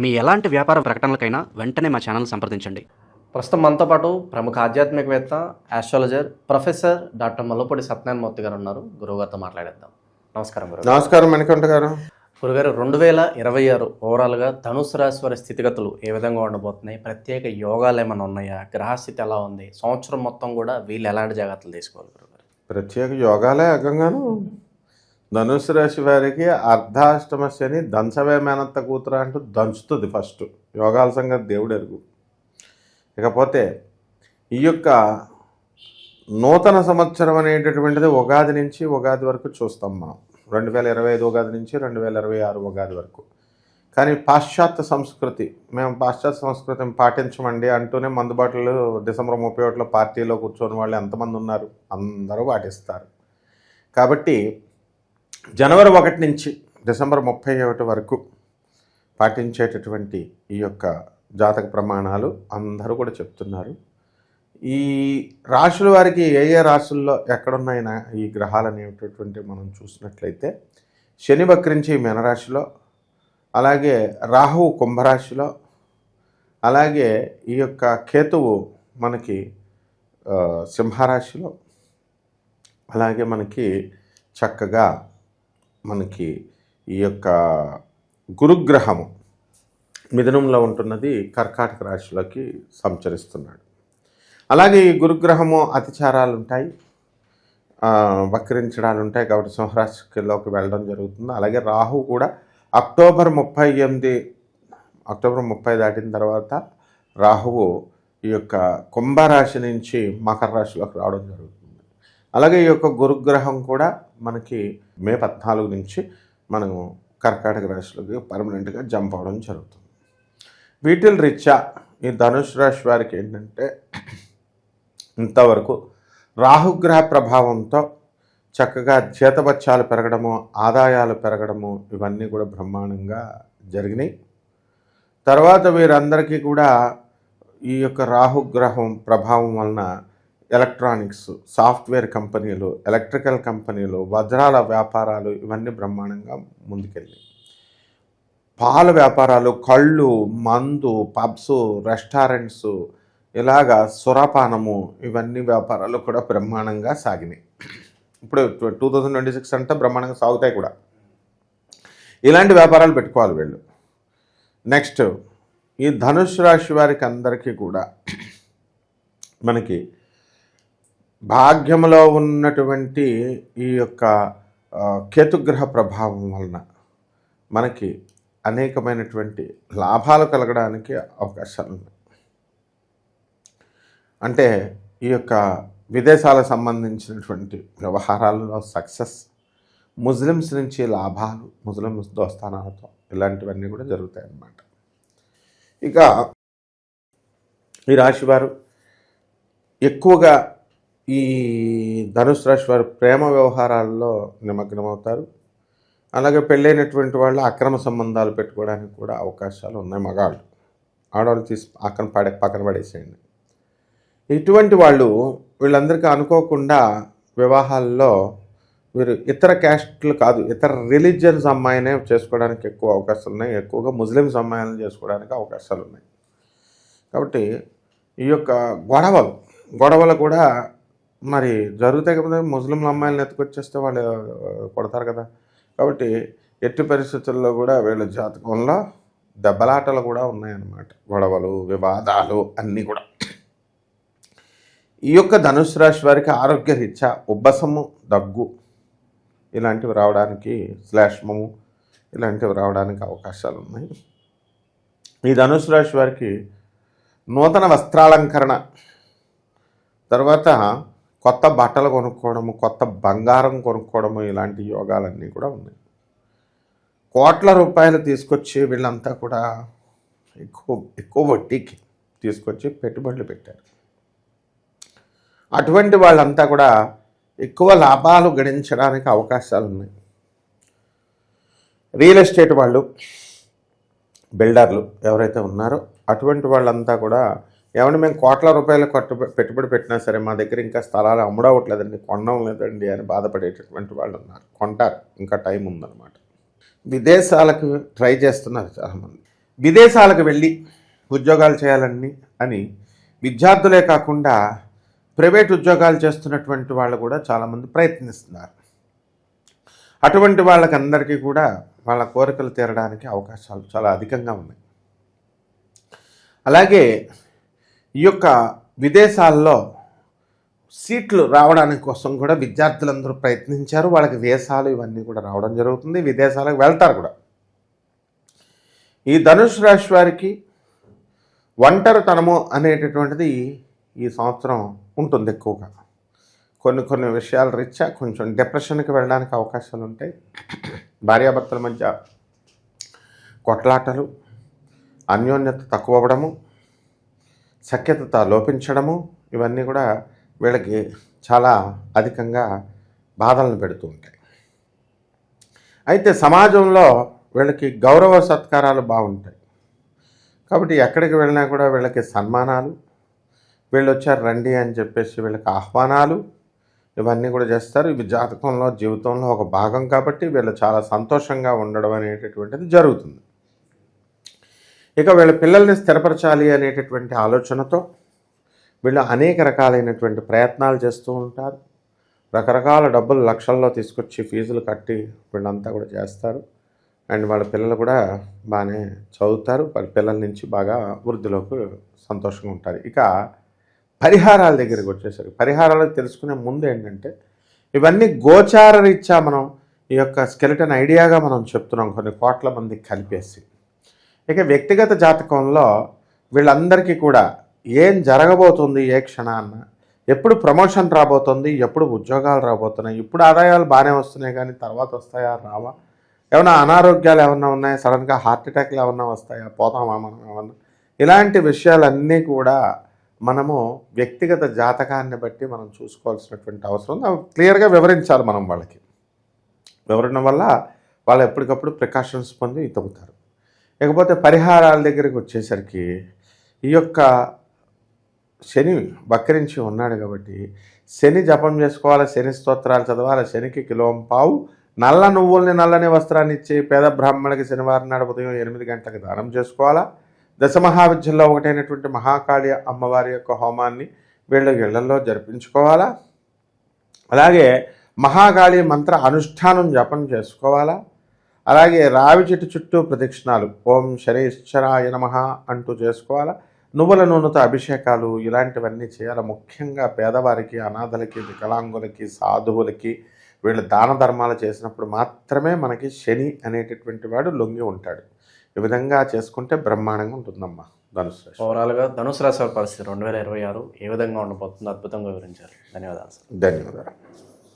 మీ ఎలాంటి వ్యాపార ప్రకటనలకైనా వెంటనే మా ఛానల్ సంప్రదించండి. ప్రస్తుతం మనతో పాటు ప్రముఖ ఆధ్యాత్మికవేత్త, astrologer professor doctor Mallapudi Satyanarayana Murthy గారు ఉన్నారు. గురువుగారితో మాట్లాడేద్దాం. నమస్కారం గురువు. నమస్కారం మణికంఠ గారు. గురుగారు, 2026 ఓవరాల్గా ధనుసు రాశి వారి స్థితిగతులు ఏ విధంగా ఉండబోతున్నాయి? ప్రత్యేక యోగాలు ఏమైనా ఉన్నాయా? గ్రహస్థితి ఎలా ఉంది? సంవత్సరం మొత్తం కూడా వీళ్ళు ఎలాంటి జాగ్రత్తలు తీసుకోవాలి గురుగారు? ప్రత్యేక యోగాలే ఏకంగాను ధనుసు రాశి వారికి అర్ధాష్టమ శని దంచవే మేనత్త కూతురు అంటూ దంచుతుంది. ఫస్ట్ యోగాల సంగతి దేవుడు ఎరుగు. ఇకపోతే ఈ యొక్క నూతన సంవత్సరం అనేటటువంటిది ఉగాది నుంచి ఉగాది వరకు చూస్తాం మనం. 2025 ఉగాది నుంచి 2026 ఉగాది వరకు. కానీ పాశ్చాత్య సంస్కృతి, మేము పాశ్చాత్య సంస్కృతిని పాటించమండి అంటూనే మందుబాటులు డిసెంబర్ 31 పార్టీలో కూర్చొని వాళ్ళు ఎంతమంది ఉన్నారు? అందరూ పాటిస్తారు. కాబట్టి జనవరి 1 నుంచి డిసెంబర్ 31 వరకు పాటించేటటువంటి ఈ యొక్క జాతక ప్రమాణాలు అందరూ కూడా చెప్తున్నారు. ఈ రాశుల వారికి ఏ ఏ రాశుల్లో ఎక్కడున్నాయినా ఈ గ్రహాలు అనేటటువంటి మనం చూసినట్లయితే శని వక్రించి మీనరాశిలో, అలాగే రాహువు కుంభరాశిలో, అలాగే ఈ యొక్క కేతువు మనకి సింహరాశిలో, అలాగే మనకి చక్కగా మనకి ఈ యొక్క గురుగ్రహము మిథునంలో ఉంటున్నది కర్కాటక రాశిలోకి సంచరిస్తున్నాడు. అలాగే ఈ గురుగ్రహము అతిచారాలు ఉంటాయి, వక్రించడాలు ఉంటాయి, కాబట్టి సింహరాశిలోకి వెళ్ళడం జరుగుతుంది. అలాగే రాహు కూడా అక్టోబర్ 30 దాటిన తర్వాత రాహువు ఈ యొక్క కుంభరాశి నుంచి మకర రాశిలోకి రావడం జరుగుతుంది. అలాగే ఈ యొక్క గురుగ్రహం కూడా మనకి మే 14 నుంచి మనము కర్కాటక రాశిలోకి పర్మనెంట్గా జంప్ అవడం జరుగుతుంది. వీటిల్ రీత్యా ఈ ధనుసు రాశి వారికి ఏంటంటే ఇంతవరకు రాహుగ్రహ ప్రభావంతో చక్కగా జీతబత్యాలు పెరగడము, ఆదాయాలు పెరగడము ఇవన్నీ కూడా బ్రహ్మాండంగా జరిగినాయి. తర్వాత వీరందరికీ కూడా ఈ యొక్క రాహుగ్రహం ప్రభావం వలన ఎలక్ట్రానిక్స్, సాఫ్ట్వేర్ కంపెనీలు, ఎలక్ట్రికల్ కంపెనీలు, వజ్రాల వ్యాపారాలు ఇవన్నీ బ్రహ్మాండంగా ముందుకెళ్ళాయి. పాల వ్యాపారాలు, కళ్ళు, మందు, పబ్స్, రెస్టారెంట్స్, ఇలాగా సురాపానము ఇవన్నీ వ్యాపారాలు కూడా బ్రహ్మాండంగా సాగినాయి. ఇప్పుడు 2026 అంతా బ్రహ్మాండంగా సాగుతాయి కూడా. ఇలాంటి వ్యాపారాలు పెట్టుకోవాలి వీళ్ళు. నెక్స్ట్ ఈ ధనుసు రాశి వారికి అందరికీ కూడా మనకి భాగ్యంలో ఉన్నటువంటి ఈ యొక్క కేతుగ్రహ ప్రభావం వలన మనకి అనేకమైనటువంటి లాభాలు కలగడానికి అవకాశాలు ఉన్నాయి. అంటే ఈ యొక్క విదేశాలకు సంబంధించినటువంటి వ్యవహారాల్లో సక్సెస్, ముస్లిమ్స్ నుంచి లాభాలు, ముస్లిమ్స్ దోస్తానాలతో ఇలాంటివన్నీ కూడా జరుగుతాయి అన్నమాట. ఇక ఈ రాశివారు ఎక్కువగా ఈ ధనుసు రాశి వారు ప్రేమ వ్యవహారాల్లో నిమగ్నమవుతారు. అలాగే పెళ్ళైనటువంటి వాళ్ళు అక్రమ సంబంధాలు పెట్టుకోవడానికి కూడా అవకాశాలు ఉన్నాయి. మగాళ్ళు, ఆడవాళ్ళు తీసి పక్కన పడేసేయండి. ఇటువంటి వాళ్ళు వీళ్ళందరికీ అనుకోకుండా వివాహాల్లో వీరు ఇతర క్యాస్ట్లు కాదు, ఇతర రిలీజియన్స్ అమ్మాయినే చేసుకోవడానికి ఎక్కువ అవకాశాలు ఉన్నాయి. ఎక్కువగా ముస్లిమ్స్ అమ్మాయిలను చేసుకోవడానికి అవకాశాలు ఉన్నాయి. కాబట్టి ఈ యొక్క గొడవలు కూడా మరి జరుగుతాయి కదా. ముస్లింల అమ్మాయిలను ఎత్తుకొచ్చేస్తే వాళ్ళు కొడతారు కదా. కాబట్టి ఎట్టి పరిస్థితుల్లో కూడా వీళ్ళ జాతకంలో దెబ్బలాటలు కూడా ఉన్నాయన్నమాట. గొడవలు, వివాదాలు అన్నీ కూడా. ఈ యొక్క ధనుసు రాశి వారికి ఆరోగ్యరీత్యా ఉబ్బసము, దగ్గు ఇలాంటివి రావడానికి, శ్లేష్మము ఇలాంటివి రావడానికి అవకాశాలు ఉన్నాయి. ఈ ధనుసు రాశి వారికి నూతన వస్త్రాలంకరణ, తర్వాత కొత్త బట్టలు కొనుక్కోవడము, కొత్త బంగారం కొనుక్కోవడము ఇలాంటి యోగాలన్నీ కూడా ఉన్నాయి. కోట్ల రూపాయలు తీసుకొచ్చి వీళ్ళంతా కూడా ఎక్కువ వడ్డీకి తీసుకొచ్చి పెట్టుబడులు పెట్టారు. అటువంటి వాళ్ళంతా కూడా ఎక్కువ లాభాలు గడించడానికి అవకాశాలు ఉన్నాయి. రియల్ ఎస్టేట్ వాళ్ళు, బిల్డర్లు ఎవరైతే ఉన్నారో అటువంటి వాళ్ళంతా కూడా ఏమన్నా మేము కోట్ల రూపాయలు పెట్టుబడి పెట్టినా సరే మా దగ్గర ఇంకా స్థలాలు అమ్ముడవట్లేదండి, కొనడం లేదండి అని బాధపడేటటువంటి వాళ్ళు ఉన్నారు. కొంటారు, ఇంకా టైం ఉందన్నమాట. విదేశాలకు ట్రై చేస్తున్నారు చాలామంది. విదేశాలకు వెళ్ళి ఉద్యోగాలు చేయాలని అని విద్యార్థులే కాకుండా ప్రైవేట్ ఉద్యోగాలు చేస్తున్నటువంటి వాళ్ళు కూడా చాలామంది ప్రయత్నిస్తున్నారు. అటువంటి వాళ్ళకందరికీ కూడా వాళ్ళ కోరికలు తీరడానికి అవకాశాలు చాలా అధికంగా ఉన్నాయి. అలాగే ఈ యొక్క విదేశాల్లో సీట్లు రావడానికి కోసం కూడా విద్యార్థులందరూ ప్రయత్నించారు. వాళ్ళకి వీసాలు ఇవన్నీ కూడా రావడం జరుగుతుంది, విదేశాలకు వెళ్తారు కూడా. ఈ ధనుసు రాశి వారికి ఒంటరితనము అనేటటువంటిది ఈ సంవత్సరం ఉంటుంది ఎక్కువగా. కొన్ని విషయాల రీత్యా కొంచెం డిప్రెషన్కి వెళ్ళడానికి అవకాశాలు ఉంటాయి. భార్యాభర్తల మధ్య కొట్లాటలు, అన్యోన్యత తక్కువ అవ్వడము, సఖ్యత లోపించడము, ఇవన్నీ కూడా వీళ్ళకి చాలా అధికంగా బాధలను పెడుతూ ఉంటాయి. అయితే సమాజంలో వీళ్ళకి గౌరవ సత్కారాలు బాగుంటాయి. కాబట్టి ఎక్కడికి వెళ్ళినా కూడా వీళ్ళకి సన్మానాలు, వీళ్ళు వచ్చారు రండి అని చెప్పేసి వీళ్ళకి ఆహ్వానాలు, ఇవన్నీ కూడా చేస్తారు. ఇవి జాతకంలో జీవితంలో ఒక భాగం కాబట్టి వీళ్ళు చాలా సంతోషంగా ఉండడం అనేటటువంటిది జరుగుతుంది. ఇక వీళ్ళ పిల్లల్ని స్థిరపరచాలి అనేటటువంటి ఆలోచనతో వీళ్ళు అనేక రకాలైనటువంటి ప్రయత్నాలు చేస్తూ ఉంటారు. రకరకాల డబ్బులు లక్షల్లో తీసుకొచ్చి ఫీజులు కట్టి వీళ్ళంతా కూడా చేస్తారు. అండ్ వాళ్ళ పిల్లలు కూడా బాగానే చదువుతారు. వాళ్ళ పిల్లల నుంచి బాగా వృద్ధిలోకి సంతోషంగా ఉంటారు. ఇక పరిహారాల దగ్గరికి వచ్చేసరికి పరిహారాలు తెలుసుకునే ముందు ఏంటంటే ఇవన్నీ గోచార రీత్యా మనం ఈ యొక్క స్కెలిటన్ ఐడియాగా మనం చెప్తున్నాం కొన్ని కోట్ల మందికి కలిపేసి. ఇక వ్యక్తిగత జాతకంలో వీళ్ళందరికీ కూడా ఏం జరగబోతుంది, ఏ క్షణాన్న, ఎప్పుడు ప్రమోషన్ రాబోతుంది, ఎప్పుడు ఉద్యోగాలు రాబోతున్నాయి, ఇప్పుడు ఆదాయాలు బాగానే వస్తున్నాయి కానీ తర్వాత వస్తాయా రావా, ఏమైనా అనారోగ్యాలు ఏమన్నా ఉన్నాయా, సడన్గా హార్ట్ అటాక్లు ఏమన్నా వస్తాయా, పోతామా మనం ఏమన్నా, ఇలాంటి విషయాలన్నీ కూడా మనము వ్యక్తిగత జాతకాన్ని బట్టి మనం చూసుకోవాల్సినటువంటి అవసరం ఉంది. అవి క్లియర్గా వివరించాలి మనం వాళ్ళకి. వివరణ వల్ల వాళ్ళు ఎప్పటికప్పుడు ప్రికాషన్స్ పొంది తగ్గుతారు. ఇకపోతే పరిహారాల దగ్గరికి వచ్చేసరికి ఈ యొక్క శని వక్రించి ఉన్నాడు కాబట్టి శని జపం చేసుకోవాలి, శని స్తోత్రాలు చదవాలి, శనికి కిలోంపావు నల్ల నువ్వుల్ని నల్లని వస్త్రాన్ని ఇచ్చి పేద బ్రాహ్మణుడికి శనివారం నాడు ఉదయం 8 గంటలకు దానం చేసుకోవాలా. దశమహావిద్యల్లో ఒకటైనటువంటి మహాకాళి అమ్మవారి యొక్క హోమాన్ని వీళ్ళ ఇళ్లలో జరిపించుకోవాలా. అలాగే మహాకాళి మంత్ర అనుష్ఠానం జపం చేసుకోవాలా. అలాగే రావి చెట్టు చుట్టూ ప్రదక్షిణాలు ఓం శనైశ్చరాయ నమః అంటూ చేసుకోవాలా. నువ్వుల నూనెతో అభిషేకాలు ఇలాంటివన్నీ చేయాలి. ముఖ్యంగా పేదవారికి, అనాథలకి, వికలాంగులకి, సాధువులకి వీళ్ళు దాన ధర్మాలు చేసినప్పుడు మాత్రమే మనకి శని అనేటటువంటి వాడు లొంగి ఉంటాడు. ఈ విధంగా చేసుకుంటే బ్రహ్మాండంగా ఉంటుందమ్మా ధనుసు రాశి. ఓవరాల్గా ధనుసు రాశి వారి పరిస్థితి 2026 ఏ విధంగా ఉండబోతుందో అద్భుతంగా వివరించారు. ధన్యవాదాలు సార్. ధన్యవాదాలు.